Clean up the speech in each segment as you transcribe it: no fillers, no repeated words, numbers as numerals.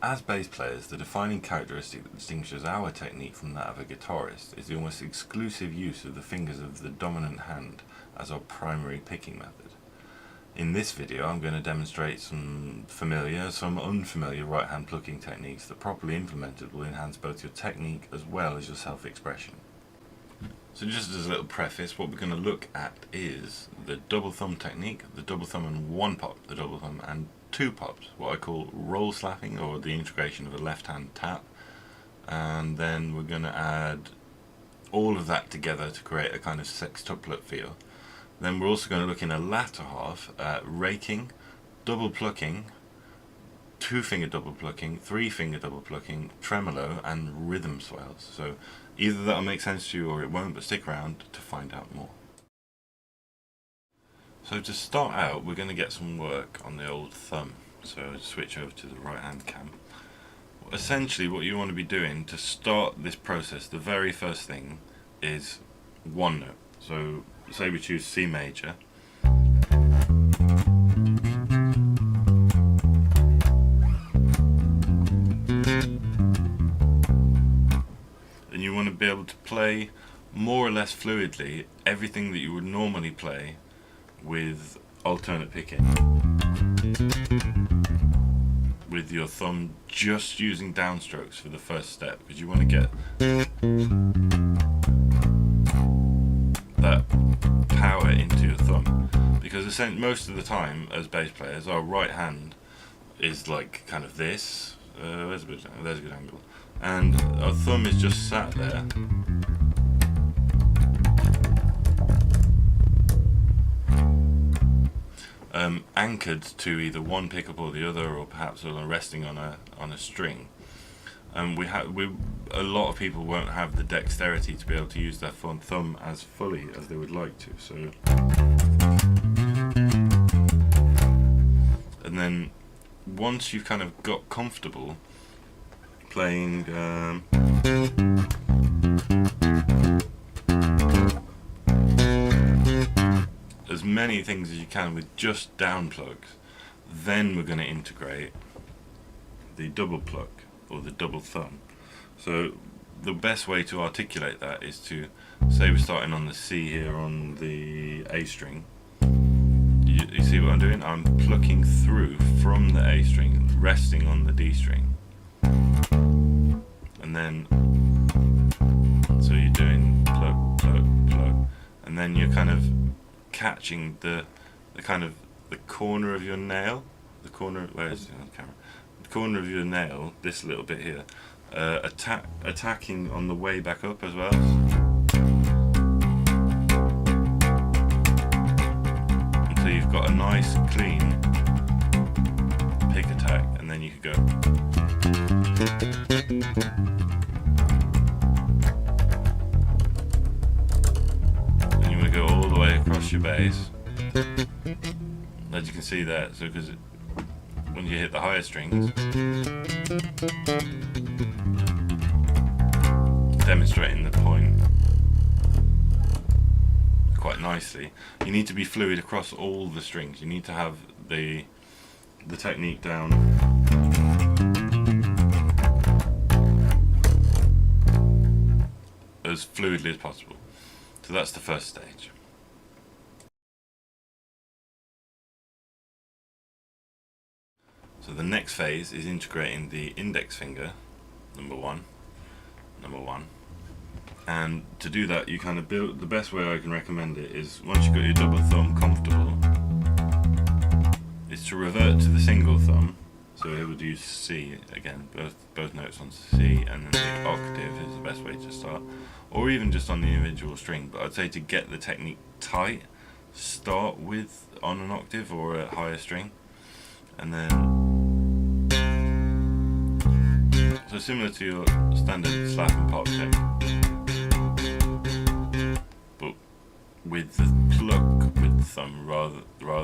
As bass players, the defining characteristic that distinguishes our technique from that of a guitarist is the almost exclusive use of the fingers of the dominant hand as our primary picking method. In this video I'm going to demonstrate some familiar, some unfamiliar right hand plucking techniques that properly implemented will enhance both your technique as well as your self-expression. So just as a little preface, what we're going to look at is the double thumb technique, the double thumb and one pop, the double thumb and two pops, what I call roll slapping, or the integration of a left hand tap, and then we're going to add all of that together to create a kind of sextuplet feel. Then we're also going to look in a latter half at raking, double plucking, two finger double plucking, three finger double plucking, tremolo and rhythm swells. So either that'll make sense to you or it won't, but stick around to find out more. So to start out, we're going to get some work on the old thumb. So I'll switch over to the right hand cam. Essentially what you want to be doing to start this process, the very first thing is one note. So say we choose C major. And you want to be able to play more or less fluidly everything that you would normally play with alternate picking, with your thumb just using downstrokes for the first step, because you want to get that power into your thumb, because most of the time as bass players our right hand is like kind of this, there's a good angle, and our thumb is just sat there anchored to either one pickup or the other, or perhaps resting on a string. A lot of people won't have the dexterity to be able to use their thumb as fully as they would like to. So, and then once you've kind of got comfortable playing as many things as you can with just down plugs, then we're going to integrate the double pluck or the double thumb. So the best way to articulate that is to say we're starting on the C here on the A string. You see what I'm doing? I'm plucking through from the A string, resting on the D string, and then so you're doing plug, plug, plug, and then you're kind of catching the corner of your nail, the corner, where is it on the camera? The corner of your nail, this little bit here, attacking on the way back up as well. Until you've got a nice clean pick attack, and then you could go. And you want to go all the way across your bass, as you can see there. So because when you hit the higher strings, demonstrating the point quite nicely, you need to be fluid across all the strings. You need to have the technique down as fluidly as possible. So that's the first stage. So the next phase is integrating the index finger, number one, and to do that you kind of build, the best way I can recommend it is, once you've got your double thumb comfortable, is to revert to the single thumb. So here we'll use C again, both notes on C, and then the octave is the best way to start, or even just on the individual string. But I'd say to get the technique tight, start with on an octave or a higher string, and then so similar to your standard slap and pop technique, but with the pluck with the thumb rather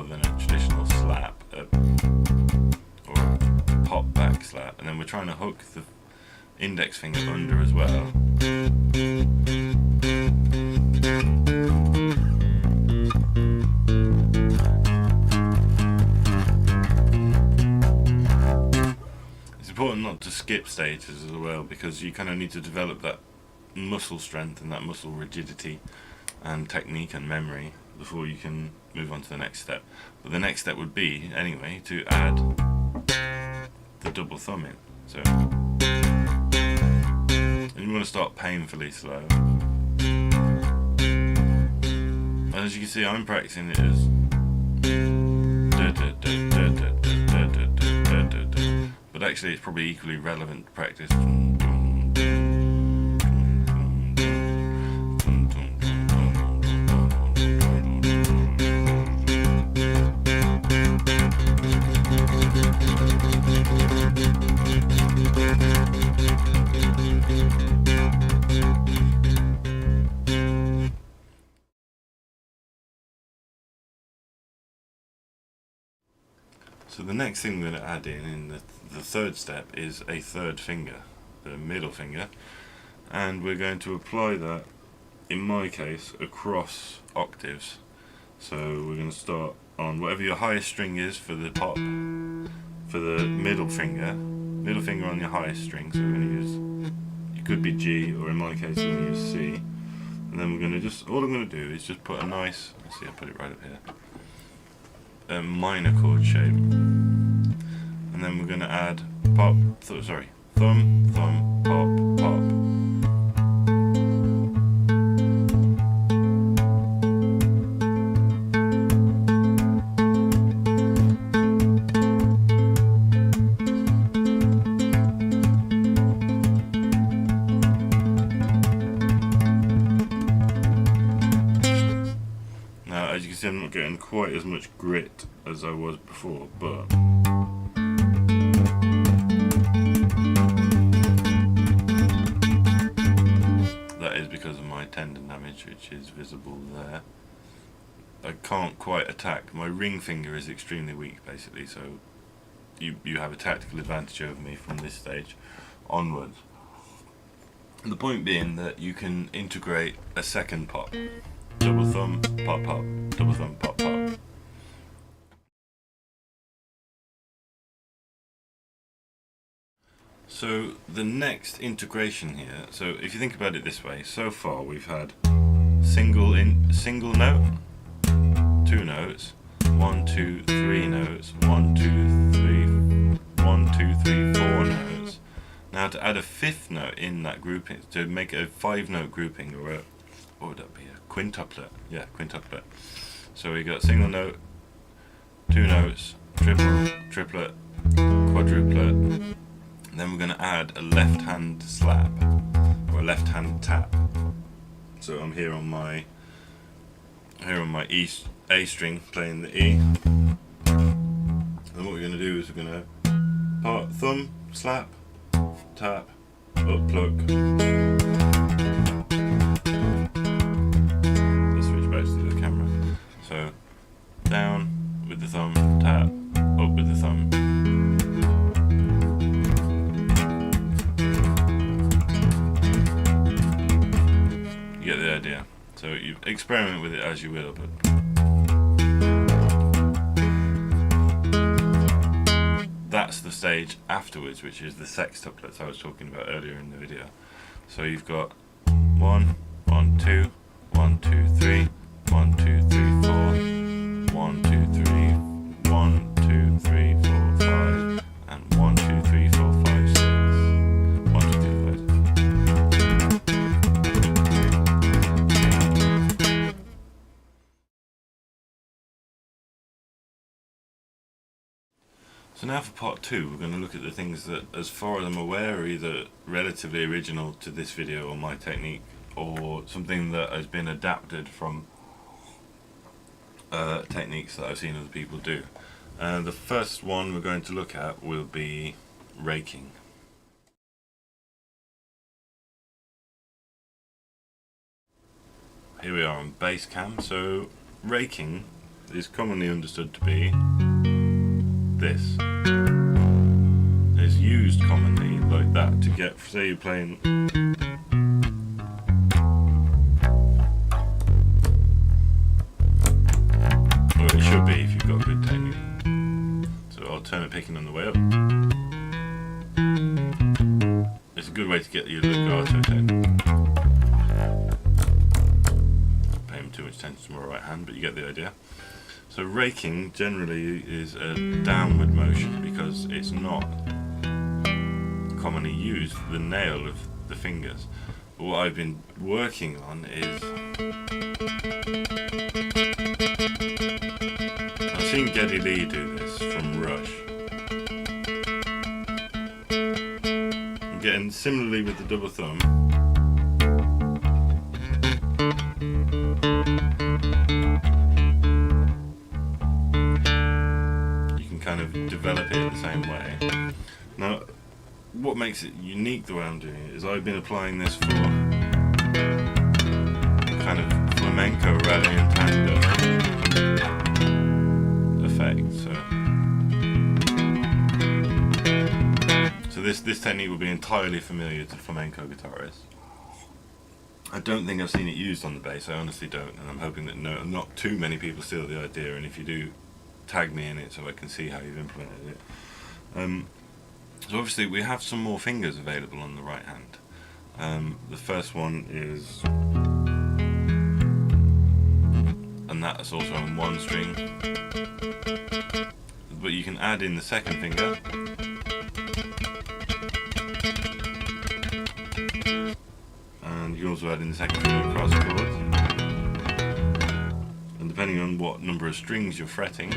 than a traditional slap or a pop back slap. And then we're trying to hook the index finger under as well. important not to skip stages as well, because you kind of need to develop that muscle strength and that muscle rigidity and technique and memory before you can move on to the next step. But the next step would be, anyway, to add the double thumb in. So, and you want to start painfully slow. And as you can see, I'm practicing it as but actually it's probably equally relevant to practice. So the next thing we're going to add in the third step is a third finger, the middle finger, and we're going to apply that, in my case, across octaves. So we're going to start on whatever your highest string is for the pop, for the middle finger on your highest string, so we're going to use, it could be G, or in my case we're going to use C, and then we're going to just, all I'm going to do is just put a nice, let's see, I'll put it right up here, a minor chord shape, and then we're going to add pop, thumb, thumb, pop, pop. Now, as you can see, I'm not getting quite as much grit as I was before, but that is because of my tendon damage, which is visible there. I can't quite attack. My ring finger is extremely weak, basically, so you have a tactical advantage over me from this stage onwards. The point being that you can integrate a second pop. Double thumb, pop, pop, double thumb, pop, pop. So the next integration here, so if you think about it this way, so far we've had single note, 2 notes, 1, 2, 3 notes, 1, 2, 3, 1, 2, 3, 4 notes. Now to add a 5th note in that grouping, to make a 5-note grouping, or a, what would that be, a quintuplet? Yeah, quintuplet. So we got single note, 2 notes, triplet, quadruplet. And then we're going to add a left hand slap, or a left hand tap. So I'm here on my A string playing the E. And what we're going to do is we're going to thumb, slap, tap, up, pluck. Let's switch back to the camera. So down with the thumb, tap, up with the thumb. You get the idea. So you experiment with it as you will, but that's the stage afterwards, which is the sextuplets I was talking about earlier in the video. So you've got 1, 1, 2, 1, 2, 3, 1, 2, 3, 4, 1, 2, 3, 1, 2, 3, 4, 5, and 1, 2, 3, 4, 5, 6. 1, 2, 3, 4, 5. So now for part 2, we're going to look at the things that, as far as I'm aware, are either relatively original to this video or my technique, or something that has been adapted from techniques that I've seen other people do. The first one we're going to look at will be raking. Here we are on bass cam. So raking is commonly understood to be this. It's used commonly like that to get, say you're playing, or it should be if you've got good technique. So alternate picking on the way up. a good way to get your legato technique. Not paying too much attention to my right hand, but you get the idea. So raking generally is a downward motion because it's not commonly used for the nail of the fingers. But what I've been working on is, I've seen Geddy Lee do this from Rush. I'm getting similarly with the double thumb. You can kind of develop it the same way. Now, what makes it unique the way I'm doing it is I've been applying this for kind of flamenco rally and tango effect. So this technique will be entirely familiar to flamenco guitarists. I don't think I've seen it used on the bass, I honestly don't, and I'm hoping that not too many people steal the idea, and if you do, tag me in it so I can see how you've implemented it. So obviously we have some more fingers available on the right hand. The first one is, and that's also on one string, but you can add in the second finger, and you can also add in the second finger across chords, and depending on what number of strings you're fretting,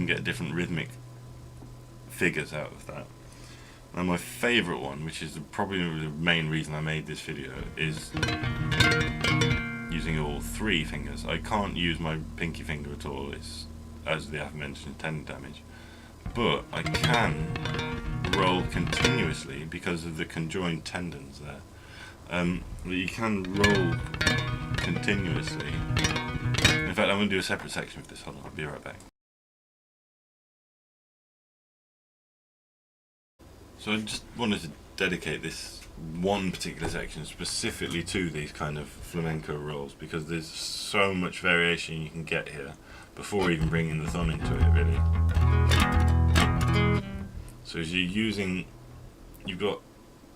get different rhythmic figures out of that. And my favourite one, which is probably the main reason I made this video, is using all three fingers. I can't use my pinky finger at all, it's, as the aforementioned, tendon damage, but I can roll continuously because of the conjoined tendons there. You can roll continuously. In fact, I'm going to do a separate section of this. Hold on, I'll be right back. So I just wanted to dedicate this one particular section specifically to these kind of flamenco rolls, because there's so much variation you can get here before even bringing the thumb into it, really. So as you're using, you've got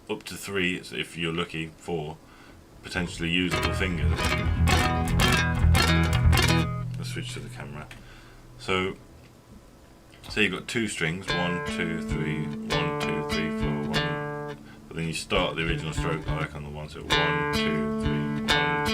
up to 3, so if you're lucky, 4 potentially usable fingers. Let's switch to the camera. So you've got 2 strings, 1, 2, 3, 1, 2, 3, 4, 1. But then you start the original stroke like on the 1, so 1, 2, 3, 1, 2.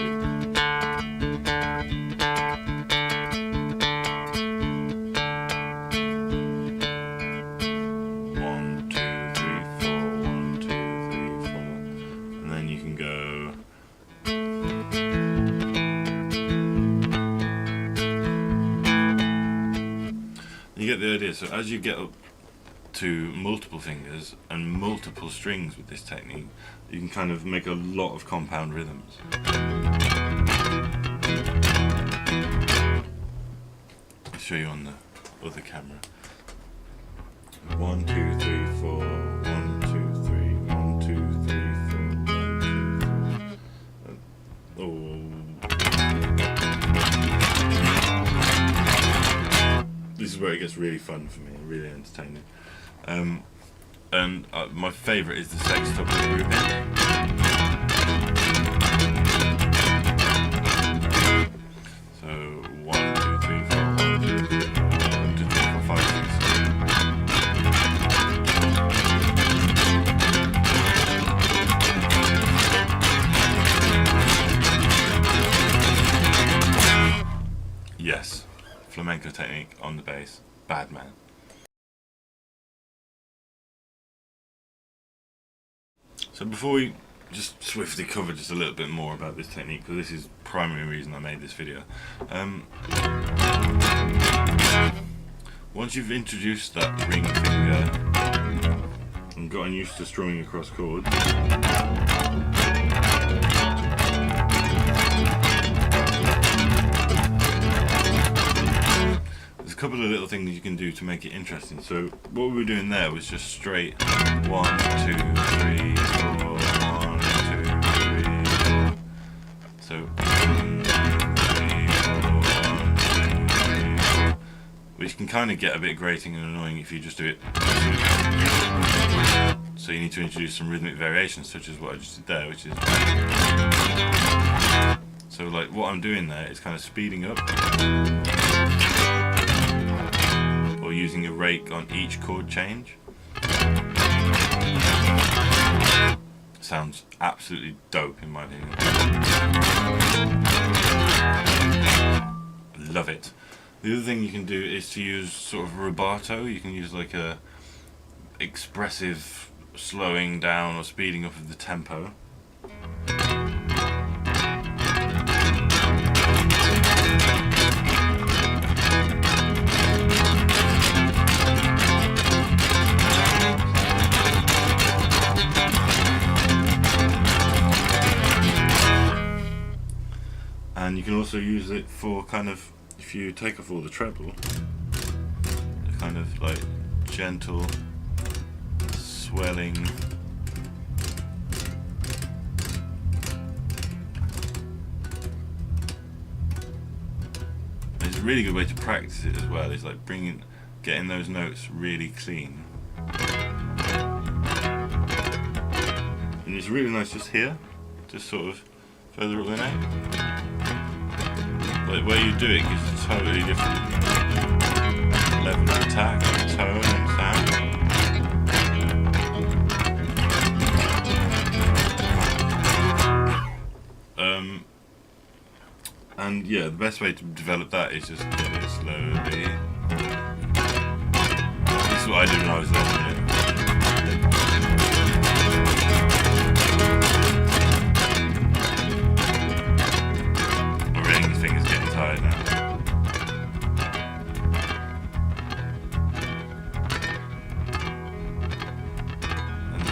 You get the idea. So as you get up to multiple fingers and multiple strings with this technique, you can kind of make a lot of compound rhythms. I'll show you on the other camera. 1, 2, 3, 4, 1, 2, 3, 1, 2, 3, 4, 1, 2, 3. Oh. This is where it gets really fun for me, really entertaining. My favourite is the sextuple grouping. So 1, 2, 3, 4, 1, 2, 3, 4, 1, 2, 3, 4, 5, 6. Yes. Flamenco technique on the bass, bad man. So before we just swiftly cover just a little bit more about this technique, because this is the primary reason I made this video. Once you've introduced that ring finger and gotten used to strumming across chords, there's a couple of little things you can do to make it interesting. So what we were doing there was just straight 1, 2, 3, 4, 1, 2, 3, 4. So 1, 2, 3, 4. kind of get a bit grating and annoying if you just do it. So you need to introduce some rhythmic variations, such as what I just did there, which is... So like what I'm doing there is kind of speeding up, or using a rake on each chord change. Sounds absolutely dope in my opinion. Love it. The other thing you can do is to use sort of rubato. You can use like a expressive slowing down or speeding up of the tempo. And you can also use it for kind of, if you take off all the treble, kind of like gentle swelling. It's a really good way to practice it as well. It's like getting those notes really clean. And it's really nice just here, just sort of further up the neck. Like where you do it gives a totally different level of attack, tone and sound. And yeah, the best way to develop that is just get it slowly. This is what I did when I was learning it.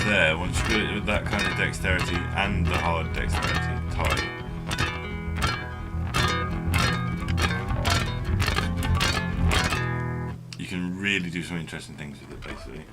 There, once you do it with that kind of dexterity and the hard dexterity tight, you can really do some interesting things with it basically.